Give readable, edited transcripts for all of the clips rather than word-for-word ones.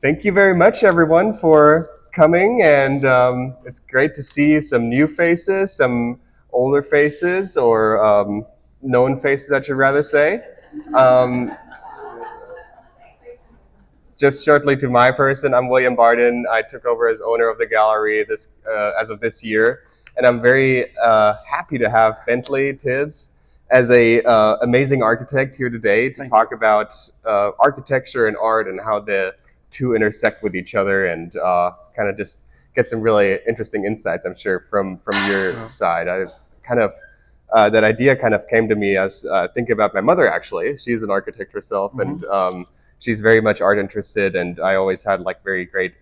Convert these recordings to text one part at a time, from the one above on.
Thank you very much, everyone, for coming. And it's great to see some new faces, some older faces, or known faces, I should rather say. Um, just shortly to my person, I'm William Barden. I took over as owner of the gallery as of this year, and I'm very happy to have Bentley Tibbs as a amazing architect here today to talk about architecture and art and how the two intersect with each other, and kind of just get some really interesting insights, I'm sure, from your side. I kind of that idea kind of came to me as thinking about my mother. Actually, she's an architect herself, and she's very much art interested, and I always had like very great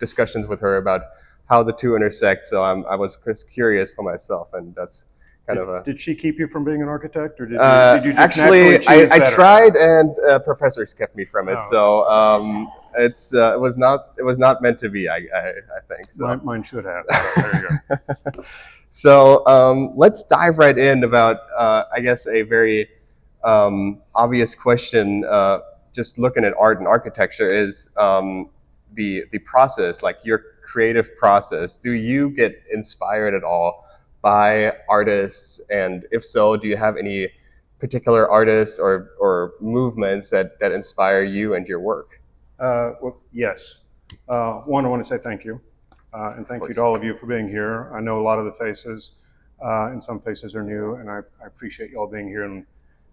discussions with her about how the two intersect. So I was just curious for myself, and that's kind of a. Did she keep you from being an architect, or did you just actually? naturally choose I better? tried, and professors kept me from it. Oh. So it was not meant to be. I think so. Mine should have. So there you go. So let's dive right in about I guess a very obvious question. Just looking at art and architecture is the process, like your creative process. Do you get inspired at all by artists, and if so, do you have any particular artists or movements that inspire you and your work? Well, yes. One, I want to say thank you, and thank you to all of you for being here. I know a lot of the faces, and some faces are new, and I appreciate you all being here,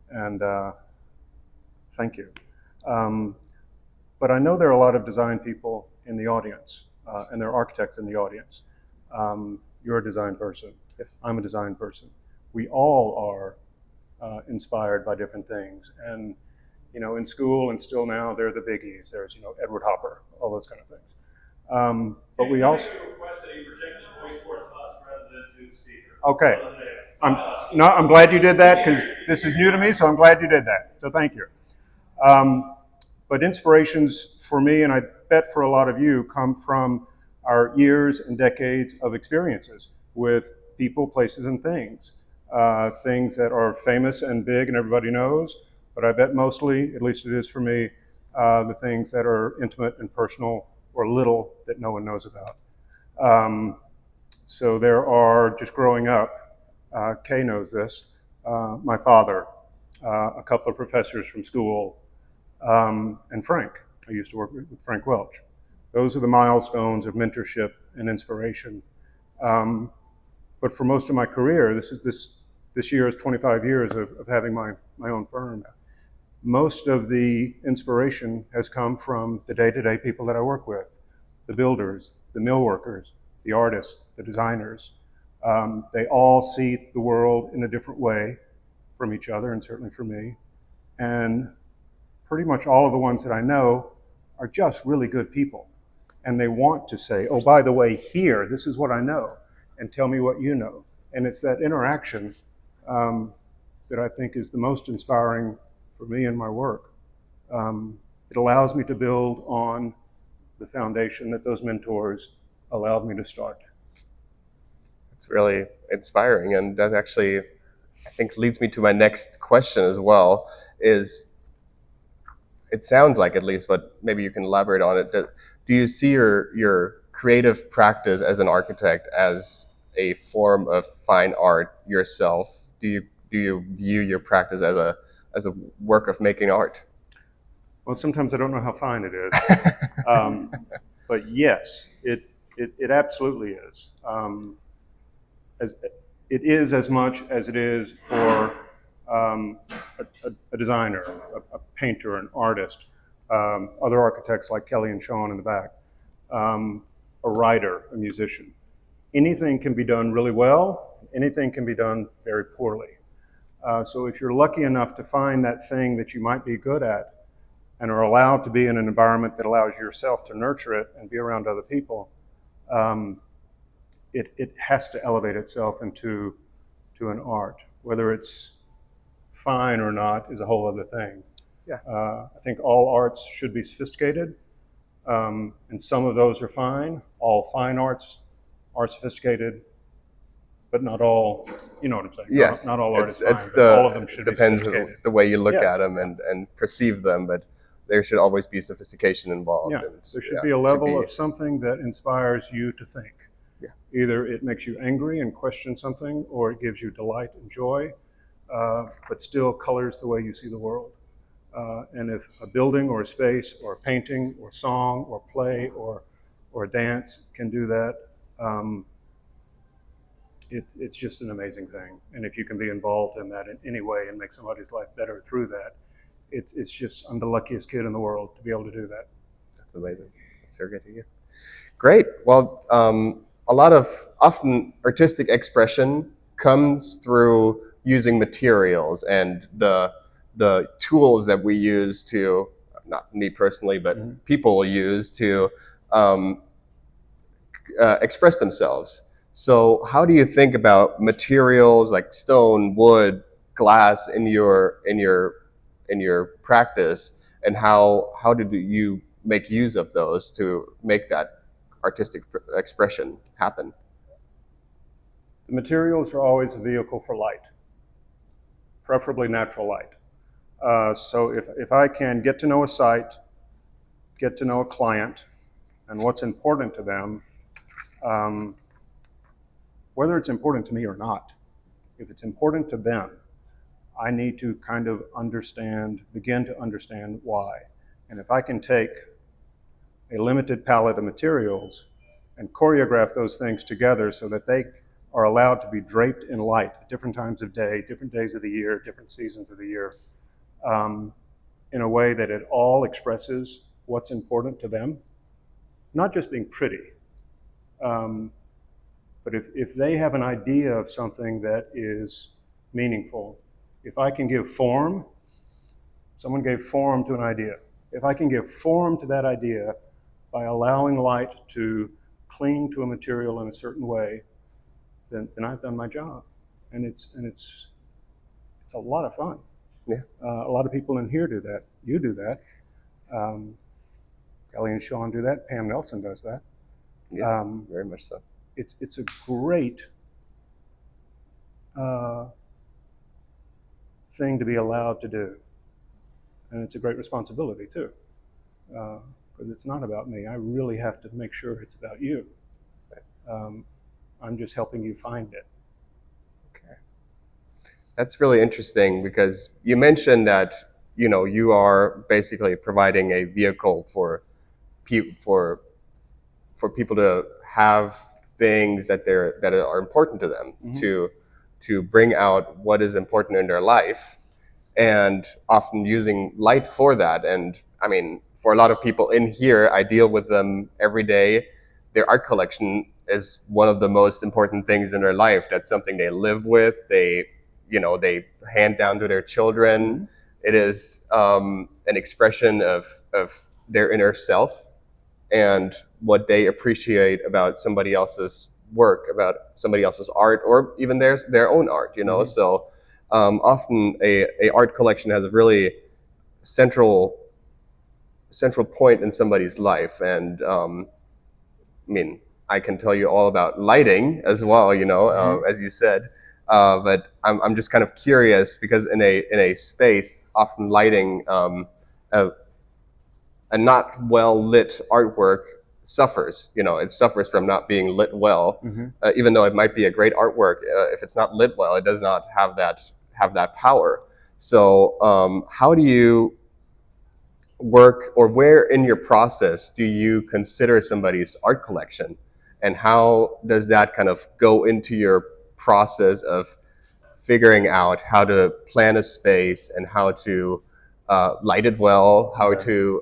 and thank you. But I know there are a lot of design people in the audience, and there are architects in the audience. You're a design person. Yes. I'm a design person. We all are inspired by different things. And, in school and still now, they're the biggies. There's, Edward Hopper, all those kind of things. But we also. Okay. I'm glad you did that, because this is new to me, so I'm glad you did that. So thank you. But inspirations for me, and I bet for a lot of you, come from our years and decades of experiences with people, places, and things. Things that are famous and big and everybody knows, but I bet mostly, at least it is for me, the things that are intimate and personal or little that no one knows about. So there are, just growing up, Kay knows this, my father, a couple of professors from school, and Frank. I used to work with Frank Welch. Those are the milestones of mentorship and inspiration. But for most of my career, this year is 25 years of having my own firm. Most of the inspiration has come from the day-to-day people that I work with, the builders, the mill workers, the artists, the designers. They all see the world in a different way from each other, and certainly for me. And pretty much all of the ones that I know are just really good people. And they want to say, oh, by the way, here, this is what I know, and tell me what you know. And it's that interaction that I think is the most inspiring for me in my work. It allows me to build on the foundation that those mentors allowed me to start. It's really inspiring, and that actually, I think, leads me to my next question as well. It sounds like, at least, but maybe you can elaborate on it. Do you see your creative practice as an architect as a form of fine art yourself? Do you view your practice as a work of making art? Well, sometimes I don't know how fine it is, but yes, it absolutely is. It is as much as it is for a designer, a painter, an artist, other architects like Kelly and Sean in the back, a writer, a musician. Anything can be done really well, anything can be done very poorly. So if you're lucky enough to find that thing that you might be good at and are allowed to be in an environment that allows yourself to nurture it and be around other people, it has to elevate itself into an art. Whether it's fine or not is a whole other thing. Yeah. I think all arts should be sophisticated, and some of those are fine. All fine arts are sophisticated, but not all. You know what I'm saying? Yes. Not all art is fine. It's but all of them should depends be sophisticated. the way you look Yeah. at them and perceive them, but there should always be sophistication involved. Yeah, And there should yeah, be a it should level be, of something that inspires you to think. yeah, Either it makes you angry and question something, or it gives you delight and joy, but still colors the way you see the world. And if a building or a space or a painting or song or play or a dance can do that, it's just an amazing thing. And if you can be involved in that in any way and make somebody's life better through that, it's just, I'm the luckiest kid in the world to be able to do that. that's amazing. That's so good to hear. Great. Well, a lot of often artistic expression comes through using materials and the tools that we use to, not me personally, but people use to um, express themselves. So, how do you think about materials like stone, wood, glass in your practice, and how do you make use of those to make that artistic expression happen? The materials are always a vehicle for light, preferably natural light. So if I can get to know a site, get to know a client, and what's important to them, um, whether it's important to me or not, if it's important to them, I need to kind of begin to understand why. And if I can take a limited palette of materials and choreograph those things together so that they are allowed to be draped in light at different times of day, different days of the year, different seasons of the year, in a way that it all expresses what's important to them, not just being pretty, but if they have an idea of something that is meaningful, if I can give form, someone gave form to an idea. If I can give form to that idea by allowing light to cling to a material in a certain way, then I've done my job, and it's a lot of fun. Yeah, A lot of people in here do that. You do that. Kelly and Sean do that. Pam Nelson does that. yeah, very much so. It's a great thing to be allowed to do, and it's a great responsibility too, because it's not about me. I really have to make sure it's about you. I'm just helping you find it. Okay, that's really interesting because you mentioned that you are basically providing a vehicle for for people to have things that are important to them, to bring out what is important in their life, and often using light for that. And I mean, for a lot of people in here, I deal with them every day. Their art collection is one of the most important things in their life. That's something they live with. They hand down to their children. It is an expression of their inner self and what they appreciate about somebody else's work, about somebody else's art, or even their own art. So often a art collection has a really central point in somebody's life. And I mean, I can tell you all about lighting as well, as you said. But I'm just kind of curious because in a space, often lighting, a not well lit artwork suffers. It suffers from not being lit well, even though it might be a great artwork. If it's not lit well, it does not have that power. So, how do you work, or where in your process do you consider somebody's art collection, and how does that kind of go into your process of figuring out how to plan a space and how to light it well, how to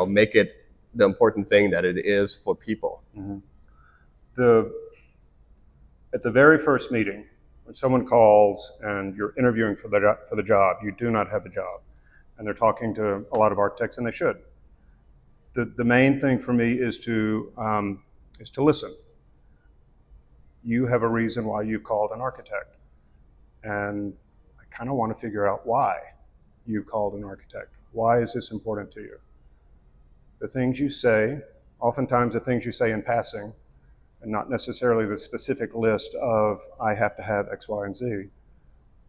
make it the important thing that it is for people? At the very first meeting, when someone calls and you're interviewing for the job, you do not have the job, and they're talking to a lot of architects, and they should. The main thing for me is to listen. You have a reason why you've called an architect, and I kind of want to figure out why you called an architect. Why is this important to you? The things you say, oftentimes the things you say in passing, and not necessarily the specific list of I have to have X, Y, and Z,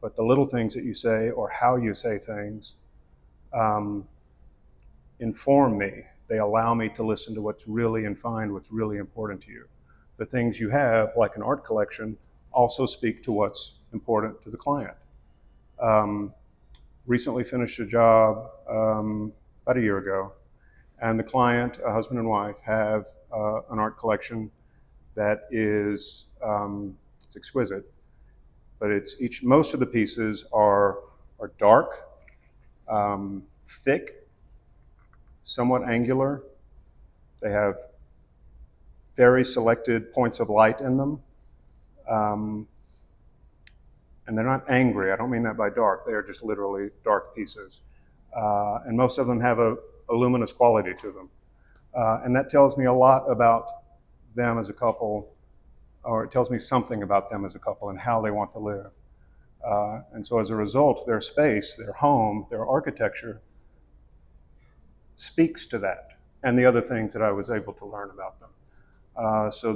but the little things that you say or how you say things inform me. They allow me to listen to what's really and find what's really important to you. The things you have, like an art collection, also speak to what's important to the client. Um, Recently finished a job about a year ago, and the client, a husband and wife, have an art collection that is it's exquisite, but most of the pieces are dark, thick, somewhat angular. They have very selected points of light in them. Um, and they're not angry. I don't mean that by dark. They are just literally dark pieces. And most of them have a luminous quality to them. And that tells me a lot about them as a couple, or it tells me something about them as a couple and how they want to live. And so as a result, their space, their home, their architecture speaks to that and the other things that I was able to learn about them. So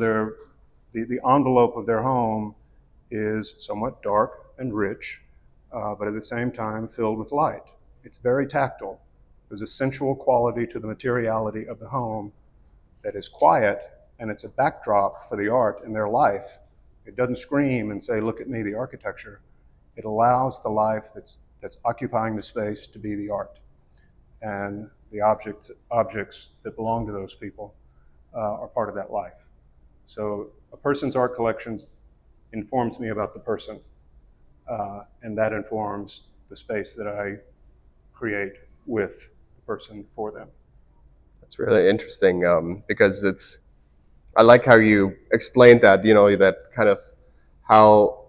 the envelope of their home is somewhat dark and rich, but at the same time filled with light. It's very tactile. There's a sensual quality to the materiality of the home that is quiet, and it's a backdrop for the art in their life. It doesn't scream and say, look at me, the architecture. It allows the life that's occupying the space to be the art. And the objects that belong to those people are part of that life. So a person's art collections informs me about the person, and that informs the space that I create with the person for them. That's really interesting, because I like how you explained that, that kind of how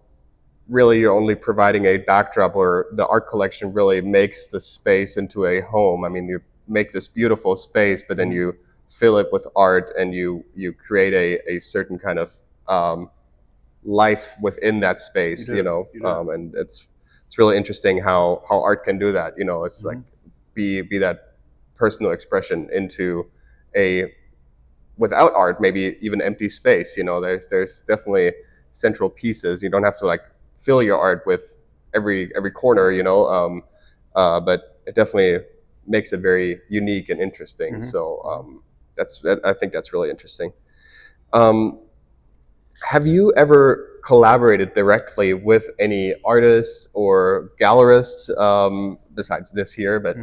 really you're only providing a backdrop, or the art collection really makes the space into a home. I mean, you make this beautiful space, but then you fill it with art, and you create a certain kind of life within that space, You do. and it's really interesting how art can do that. It's like be that personal expression into a, without art, maybe even empty space. There's definitely central pieces. You don't have to like fill your art with every corner, but it definitely makes it very unique and interesting. So I think that's really interesting. Have you ever collaborated directly with any artists or gallerists, besides this here? But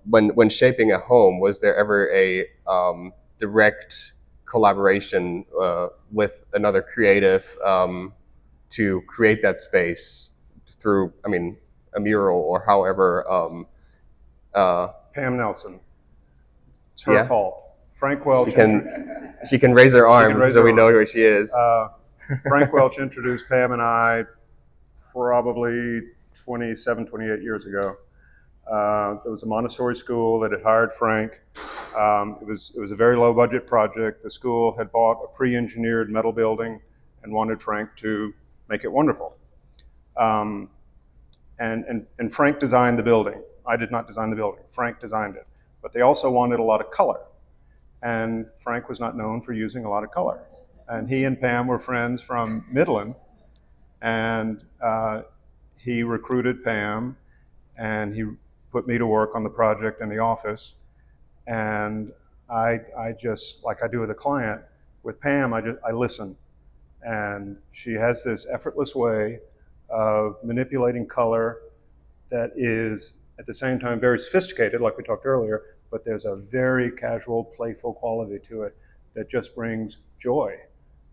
when shaping a home, was there ever a direct collaboration with another creative to create that space through, I mean, a mural or however? Pam Nelson. It's her fault. Frank Welch. She can raise her arm so we know who she is. Frank Welch introduced Pam and I probably 27, 28 years ago. There was a Montessori school that had hired Frank. It was a very low budget project. The school had bought a pre-engineered metal building and wanted Frank to make it wonderful. And Frank designed the building. I did not design the building. Frank designed it. But they also wanted a lot of color. And Frank was not known for using a lot of color. And he and Pam were friends from Midland. And he recruited Pam, and he put me to work on the project in the office. And I just, like I do with a client, with Pam, I listen. And she has this effortless way of manipulating color that is at the same time very sophisticated, like we talked earlier, but there's a very casual, playful quality to it that just brings joy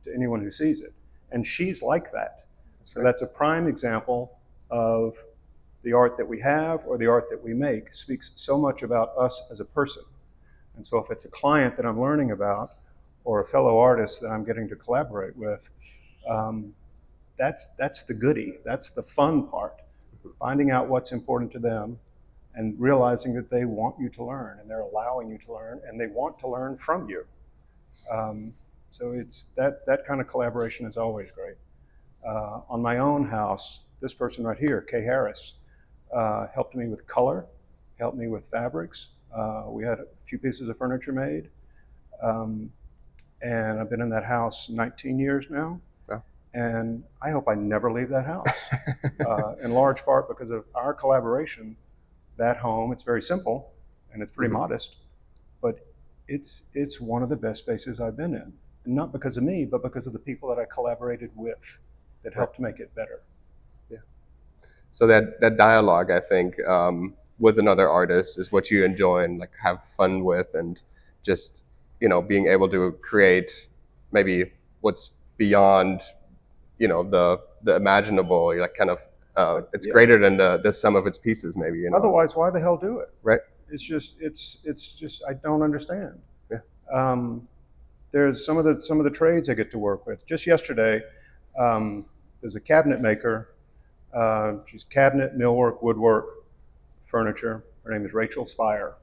to anyone who sees it. And she's like that. So that's a prime example of the art that we have or the art that we make speaks so much about us as a person. And so if it's a client that I'm learning about or a fellow artist that I'm getting to collaborate with, that's the goodie. That's the fun part. Finding out what's important to them and realizing that they want you to learn and they're allowing you to learn and they want to learn from you. So it's that kind of collaboration is always great. On my own house, this person right here, Kay Harris, helped me with color, helped me with fabrics. We had a few pieces of furniture made. And I've been in that house 19 years now. Wow. And I hope I never leave that house. In large part because of our collaboration, that home, it's very simple, and it's pretty modest, but it's one of the best spaces I've been in. And not because of me, but because of the people that I collaborated with that helped make it better. Yeah. So that dialogue, I think, with another artist is what you enjoy and like have fun with, and just being able to create maybe what's beyond the imaginable. You're like kind of it's greater than the sum of its pieces, maybe. Otherwise, why the hell do it? Right. It's just I don't understand. Yeah. There's some of the trades I get to work with. Just yesterday, there's a cabinet maker. She's cabinet, millwork, woodwork, furniture. Her name is Rachel Spire,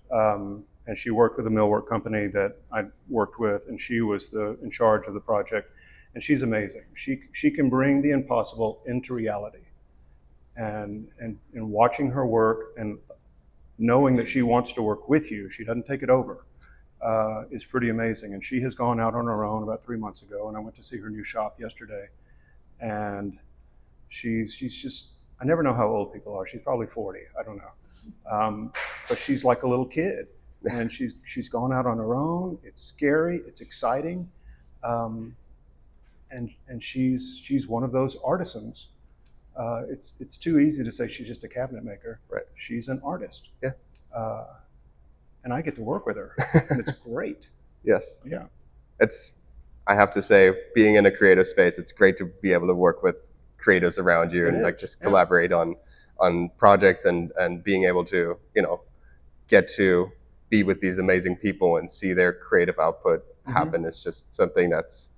and she worked with a millwork company that I worked with, and she was in charge of the project. And she's amazing. She can bring the impossible into reality, and watching her work and knowing that she wants to work with you, she doesn't take it over, is pretty amazing. And she has gone out on her own about 3 months ago, and I went to see her new shop yesterday, and she's just, I never know how old people are. She's probably 40. I don't know. But she's like a little kid, and she's gone out on her own. It's scary. It's exciting. And she's one of those artisans. It's too easy to say she's just a cabinet maker. Right. She's an artist. Yeah. And I get to work with her, and it's great. Yes. Yeah. I have to say, being in a creative space, it's great to be able to work with creatives around you and like just collaborate on projects, and being able to get to be with these amazing people and see their creative output happen is just something that's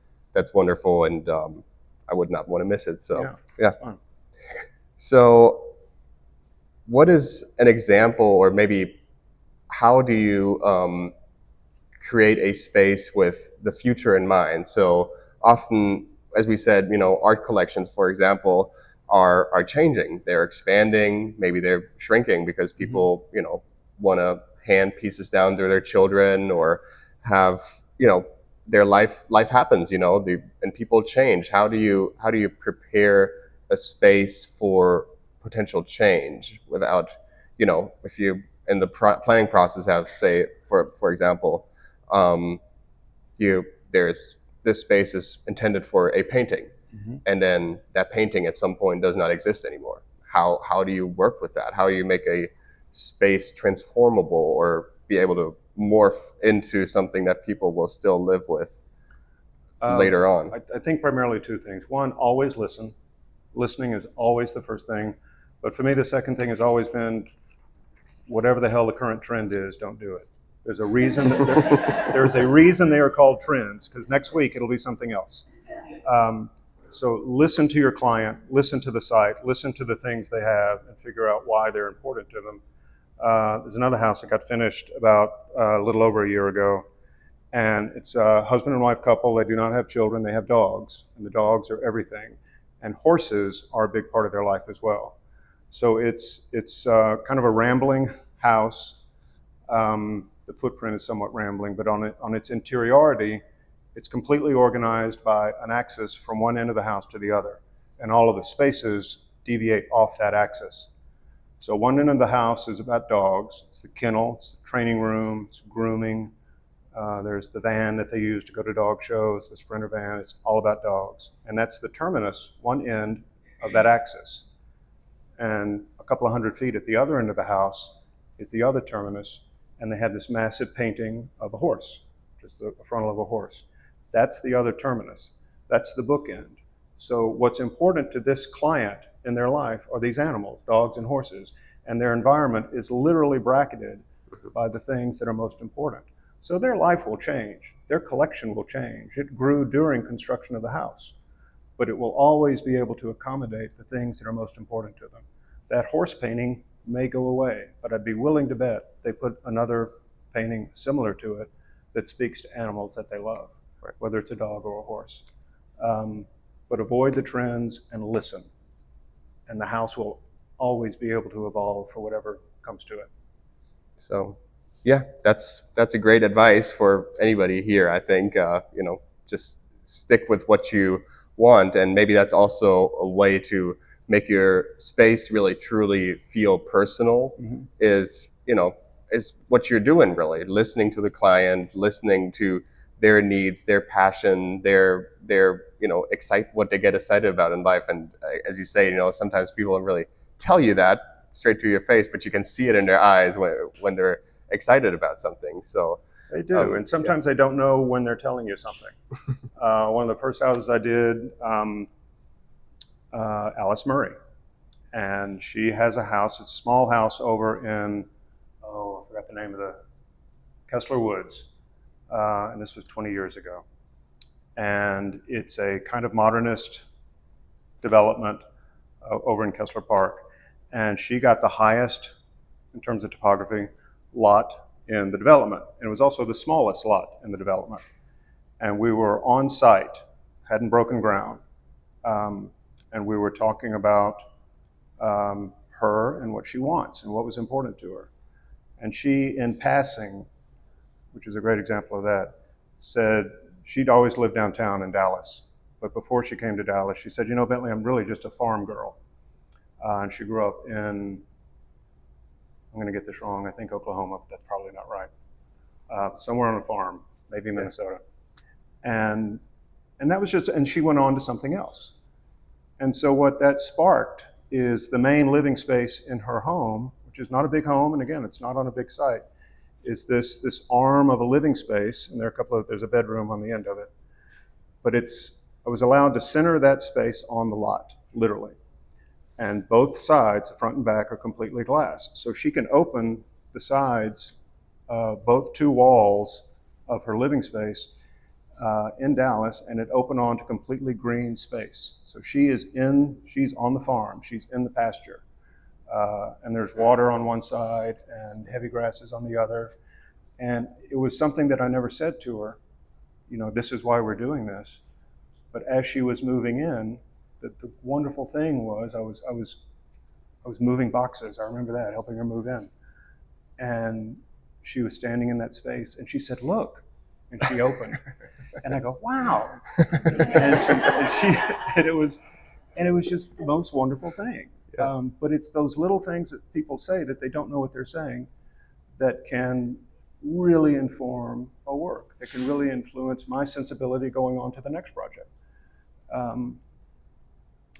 wonderful, and I would not want to miss it. So yeah. Fun. So what is an example, or maybe how do you create a space with the future in mind? So often, as we said, art collections, for example, are changing. They're expanding. Maybe they're shrinking because people, want to hand pieces down to their children, or have, their life happens, and people change. How do you prepare a space for potential change without, if you in the planning process have, say, for example, there's this space is intended for a painting, and then that painting at some point does not exist anymore. How do you work with that? How do you make a space transformable, or be able to morph into something that people will still live with later on? I think primarily two things. One, always listen. Listening is always the first thing. But for me, the second thing has always been, whatever the hell the current trend is, don't do it. There's a reason there's a reason they are called trends, because next week it'll be something else. So listen to your client, listen to the site, listen to the things they have, and figure out why they're important to them. There's another house that got finished about a little over a year ago, and it's a husband and wife couple. They do not have children. They have dogs, and the dogs are everything. And horses are a big part of their life as well. So it's kind of a rambling house. The footprint is somewhat rambling, but on its interiority, it's completely organized by an axis from one end of the house to the other, and all of the spaces deviate off that axis. So one end of the house is about dogs. It's the kennel, it's the training room, it's grooming. There's the van that they use to go to dog shows, the Sprinter van. It's all about dogs. And that's the terminus, one end of that axis. And a couple of 100 feet at the other end of the house is the other terminus, and they have this massive painting of a horse, just the frontal of a horse. That's the other terminus. That's the bookend. So what's important to this client in their life are these animals, dogs and horses, and their environment is literally bracketed by the things that are most important. So their life will change. Their collection will change. It grew during construction of the house, but it will always be able to accommodate the things that are most important to them. That horse painting may go away, but I'd be willing to bet they put another painting similar to it that speaks to animals that they love, whether it's a dog or a horse. But avoid the trends and listen, and the house will always be able to evolve for whatever comes to it. So, yeah, that's a great advice for anybody here. I think just stick with what you want, and maybe that's also a way to make your space really truly feel personal. Is is what you're doing, really listening to the client, listening to their needs, their passion, their excite what they get excited about in life. And as you say, sometimes people don't really tell you that straight to your face, but you can see it in their eyes when they're excited about something. So they do, and sometimes they don't know when they're telling you something. One of the first houses I did, Alice Murray, and she has a house. It's a small house over in, I forgot the name of the, Kessler Woods, and this was 20 years ago. And it's a kind of modernist development over in Kessler Park. And she got the highest, in terms of topography, lot in the development. And it was also the smallest lot in the development. And we were on site, hadn't broken ground, and we were talking about her and what she wants and what was important to her. And she, in passing, which is a great example of that, said she'd always lived downtown in Dallas. But before she came to Dallas, she said, Bentley, I'm really just a farm girl. And she grew up in, I'm going to get this wrong, I think Oklahoma, but that's probably not right. Somewhere on a farm, maybe Minnesota. And that was just, and she went on to something else. And so what that sparked is the main living space in her home, which is not a big home, and again, it's not on a big site, is this arm of a living space, and there's a bedroom on the end of it. But I was allowed to center that space on the lot, literally. And both sides, the front and back, are completely glass. So she can open the sides, both two walls of her living space in Dallas, and it opened onto completely green space. So she's on the farm, she's in the pasture. And there's water on one side and heavy grasses on the other. And it was something that I never said to her, this is why we're doing this. But as she was moving in, the wonderful thing was I was moving boxes. I remember that, helping her move in. And she was standing in that space and she said, look, and she opened. And I go, wow. and it was just the most wonderful thing. Yeah. But it's those little things that people say that they don't know what they're saying that can really inform a work, that can really influence my sensibility going on to the next project.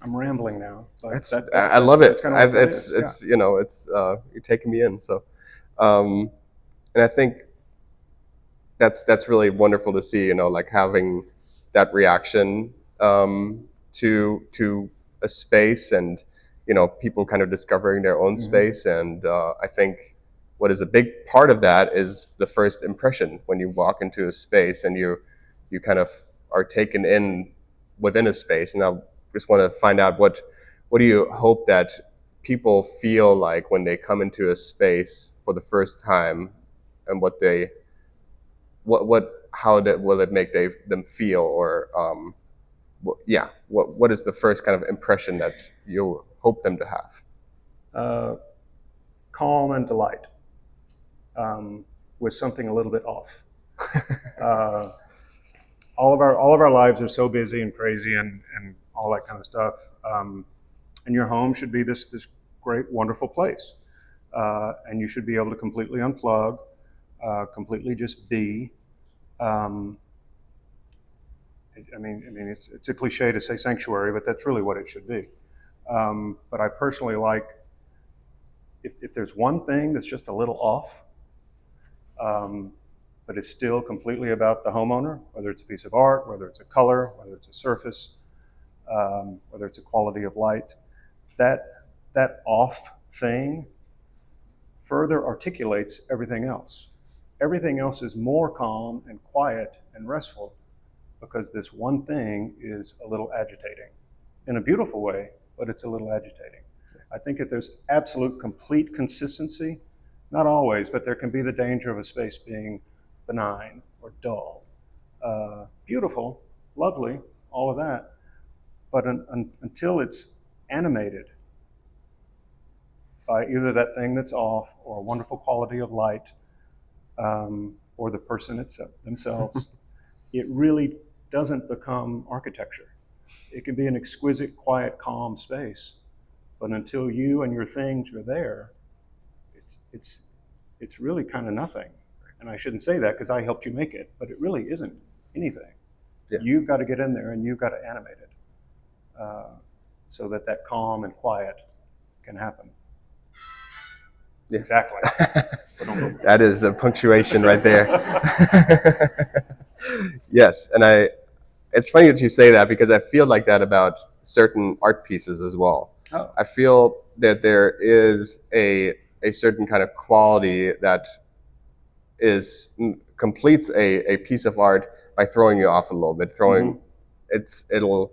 I'm rambling now. But I love it. It's you're taking me in. So, and I think that's really wonderful to see. Like having that reaction to a space, and people kind of discovering their own space. And I think what is a big part of that is the first impression when you walk into a space and you kind of are taken in within a space. And I just want to find out what do you hope that people feel like when they come into a space for the first time, and will it make them feel, or what is the first kind of impression that you hope them to have? Calm and delight, with something a little bit off. All of our lives are so busy and crazy and all that kind of stuff. And your home should be this great, wonderful place. And you should be able to completely unplug, completely just be. It's a cliche to say sanctuary, but that's really what it should be. But I personally like, if there's one thing that's just a little off, but it's still completely about the homeowner, whether it's a piece of art, whether it's a color, whether it's a surface, whether it's a quality of light, that off thing further articulates everything else. Everything else is more calm and quiet and restful because this one thing is a little agitating. In a beautiful way, but it's a little agitating. I think if there's absolute complete consistency, not always, but there can be the danger of a space being benign or dull. Beautiful, lovely, all of that, but until it's animated by either that thing that's off or a wonderful quality of light, or the person themselves, it really doesn't become architecture. It can be an exquisite, quiet, calm space, but until you and your things are there, it's it's really kind of nothing. And I shouldn't say that because I helped you make it, but it really isn't anything. Yeah. You've got to get in there and you've got to animate it so that that calm and quiet can happen. Yeah. Exactly. That is a punctuation right there. Yes, and it's funny that you say that because I feel like that about certain art pieces as well. Oh. I feel that there is a certain kind of quality that completes a piece of art by throwing you off a little bit. It'll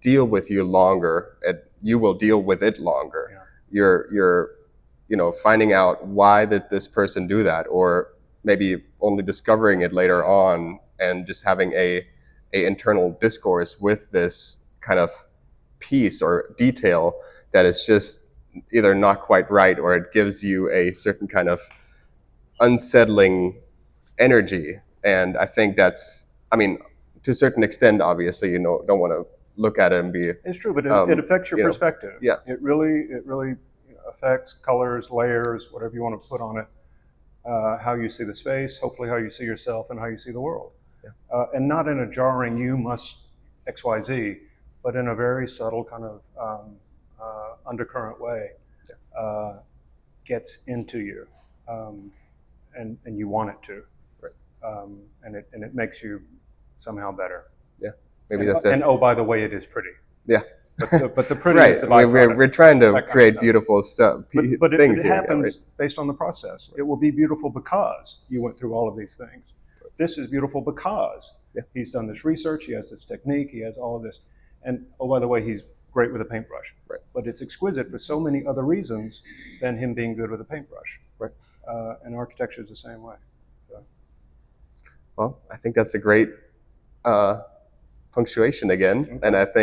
deal with you longer. You will deal with it longer. Yeah. You're finding out why did this person do that, or maybe only discovering it later on and just having a internal discourse with this kind of piece or detail that is just either not quite right, or it gives you a certain kind of unsettling energy. And I think that's, I mean, to a certain extent, obviously, don't want to look at it and be. It's true, but it affects your perspective. Yeah. It really affects colors, layers, whatever you want to put on it, how you see the space, hopefully how you see yourself and how you see the world. Yeah. And not in a jarring, you must X, Y, Z, but in a very subtle kind of undercurrent way, gets into you, and you want it to. Right. And it makes you somehow better. Yeah, maybe that's it. And oh, by the way, it is pretty. Yeah. But the pretty right. is the byproduct. We're trying to create beautiful stuff. But things it here, happens right? based on the process. It will be beautiful because you went through all of these things. This is beautiful because he's done this research, he has this technique, he has all of this. And oh, by the way, he's great with a paintbrush. Right. But it's exquisite for so many other reasons than him being good with a paintbrush. Right. And architecture is the same way. So. Well, I think that's a great punctuation again, and I think